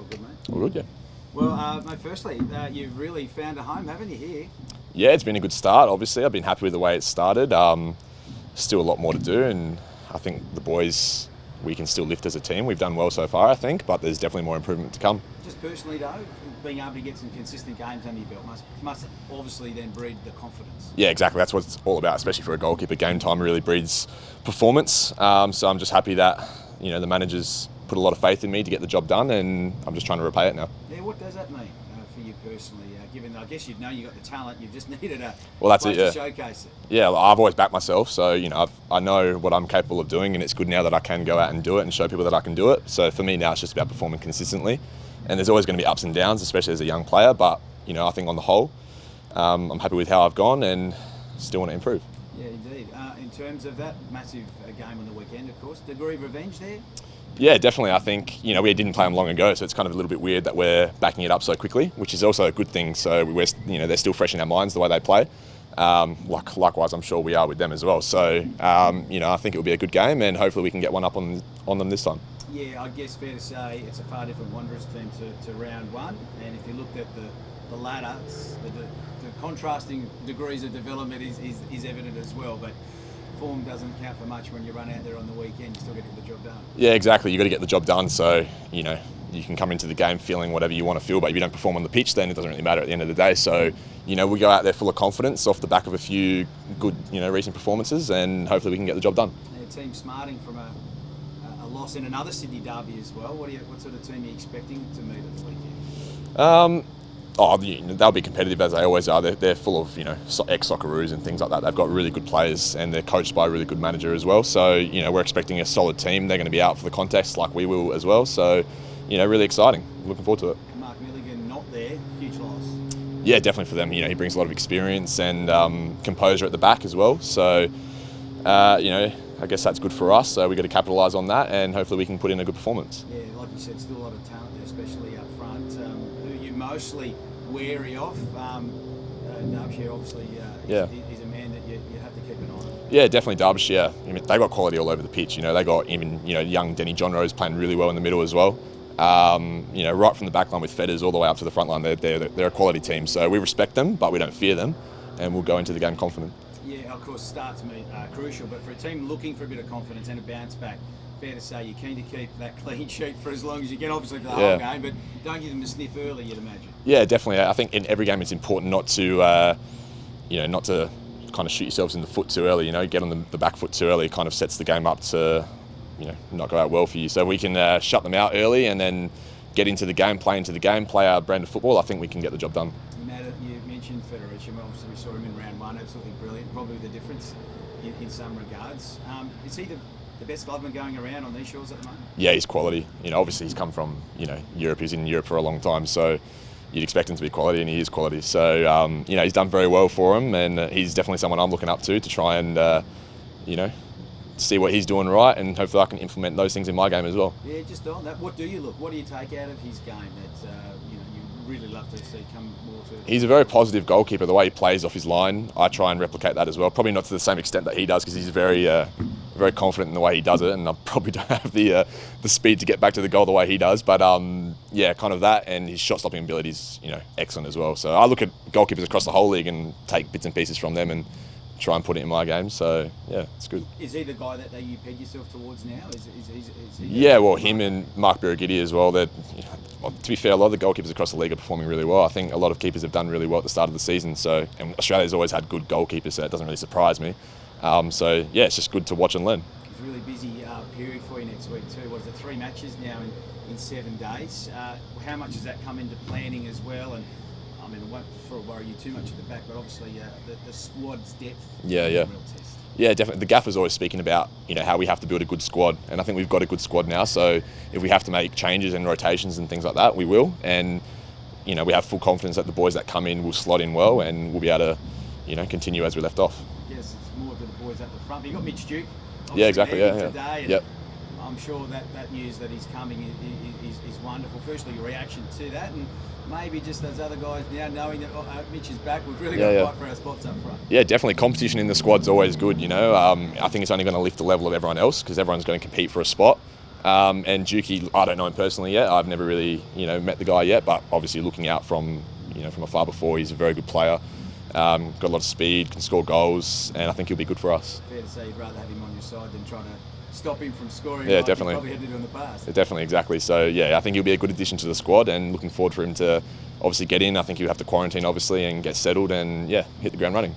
good, mate? All good, yeah. Well, mate, firstly, you've really found a home, haven't you, here? Yeah, it's been a good start, obviously. I've been happy with the way it started. Still a lot more to do, and I think the boys, we can still lift as a team. We've done well so far, I think, but there's definitely more improvement to come. Just personally, though, being able to get some consistent games under your belt must obviously then breed the confidence. Yeah, exactly. That's what it's all about, especially for a goalkeeper. Game time really breeds performance. So I'm just happy that, the managers put a lot of faith in me to get the job done, and I'm just trying to repay it now. Yeah, what does that mean for you personally? Given, I guess you've got the talent, you've just needed a place to showcase it. Yeah, I've always backed myself, so I know what I'm capable of doing, and it's good now that I can go out and do it and show people that I can do it. So for me now, it's just about performing consistently, and there's always going to be ups and downs, especially as a young player. But I think on the whole, I'm happy with how I've gone, and still want to improve. Yeah, indeed. In terms of that massive game on the weekend, of course, degree of revenge there. Yeah, definitely. I think, we didn't play them long ago, so it's kind of a little bit weird that we're backing it up so quickly, which is also a good thing. So they're still fresh in our minds the way they play. Likewise, I'm sure we are with them as well. So, I think it will be a good game, and hopefully we can get one up on them this time. Yeah, I guess fair to say it's a far different Wanderers team to round one. And if you looked at the ladder, the contrasting degrees of development is evident as well. But form doesn't count for much when you run out there on the weekend. You still got to get the job done. Yeah, exactly. You got to get the job done. So you can come into the game feeling whatever you want to feel, but if you don't perform on the pitch, then it doesn't really matter at the end of the day. So we go out there full of confidence off the back of a few good recent performances, and hopefully we can get the job done. The team smarting from a loss in another Sydney derby as well. What sort of team are you expecting to meet at the weekend? They'll be competitive as they always are. They're full of ex-Socceroos and things like that. They've got really good players, and they're coached by a really good manager as well. So we're expecting a solid team. They're going to be out for the contest like we will as well. So really exciting. Looking forward to it. Mark Milligan not there, huge loss. Yeah, definitely for them. He brings a lot of experience and composure at the back as well. So I guess that's good for us. So we've got to capitalise on that, and hopefully we can put in a good performance. Yeah, like you said, still a lot of talent there, especially up front. Who are you mostly wary of? Derbyshire obviously is a man that you have to keep an eye on. Yeah, definitely Derbyshire. They got quality all over the pitch. They got even young Denny John Rose playing really well in the middle as well. Right from the back line with Fedders all the way up to the front line, they're a quality team. So we respect them, but we don't fear them, and we'll go into the game confident. Yeah, of course, starts crucial, but for a team looking for a bit of confidence and a bounce back, fair to say you're keen to keep that clean sheet for as long as you can, obviously for the whole game, but don't give them a sniff early, you'd imagine. Yeah, definitely. I think in every game it's important not to kind of shoot yourselves in the foot too early. Get on the back foot too early. It kind of sets the game up to, not go out well for you. So we can shut them out early and then get into the game, play our brand of football. I think we can get the job done. You mentioned Federici. Obviously we saw him in round one, absolutely brilliant. Probably the difference in some regards. Is he the best gloveman going around on these shores at the moment? Yeah, he's quality. Obviously he's come from Europe. He's in Europe for a long time, so you'd expect him to be quality, and he is quality. So he's done very well for him, and he's definitely someone I'm looking up to try and see what he's doing right, and hopefully I can implement those things in my game as well. Yeah, just on that, what do you take out of his game that you really love to see come more to? He's a very positive goalkeeper. The way he plays off his line, I try and replicate that as well. Probably not to the same extent that he does, because he's very confident in the way he does it, and I probably don't have the speed to get back to the goal the way he does. But kind of that, and his shot stopping ability is excellent as well. So I look at goalkeepers across the whole league and take bits and pieces from them and try and put it in my game. So yeah, it's good. Is he the guy that you peg yourself towards now? Is he yeah, well, him and Mark Birigidi as well. To be fair, a lot of the goalkeepers across the league are performing really well. I think a lot of keepers have done really well at the start of the season. So, and Australia's always had good goalkeepers, so it doesn't really surprise me. So yeah, it's just good to watch and learn. It's a really busy period for you next week too. What is it, 3 matches now in 7 days? How much does that come into planning as well? And I mean, it won't sort of worry you too much at the back, but obviously the squad's depth is a real test. Yeah, definitely. The gaffer's always speaking about how we have to build a good squad, and I think we've got a good squad now. So if we have to make changes and rotations and things like that, we will. And we have full confidence that the boys that come in will slot in well, and we'll be able to continue as we left off. Yes, it's more to the boys at the front. But you've got Mitch Duke. Yeah, exactly. Today, yep. I'm sure that news that he's coming is wonderful. Firstly, your reaction to that, and maybe just those other guys now knowing that Mitch is back, we've really got to fight for our spots up front. Yeah, definitely. Competition in the squad's always good. I think it's only going to lift the level of everyone else, because everyone's going to compete for a spot. And Juki, I don't know him personally yet. I've never really, met the guy yet. But obviously, looking out from afar before, he's a very good player. Got a lot of speed, can score goals, and I think he'll be good for us. Fair to say you'd rather have him on your side than trying to stop him from scoring. Yeah, like definitely. He probably had to do in the past. Yeah, definitely, exactly. So yeah, I think he'll be a good addition to the squad, and looking forward for him to obviously get in. I think he'll have to quarantine obviously and get settled, and yeah, hit the ground running.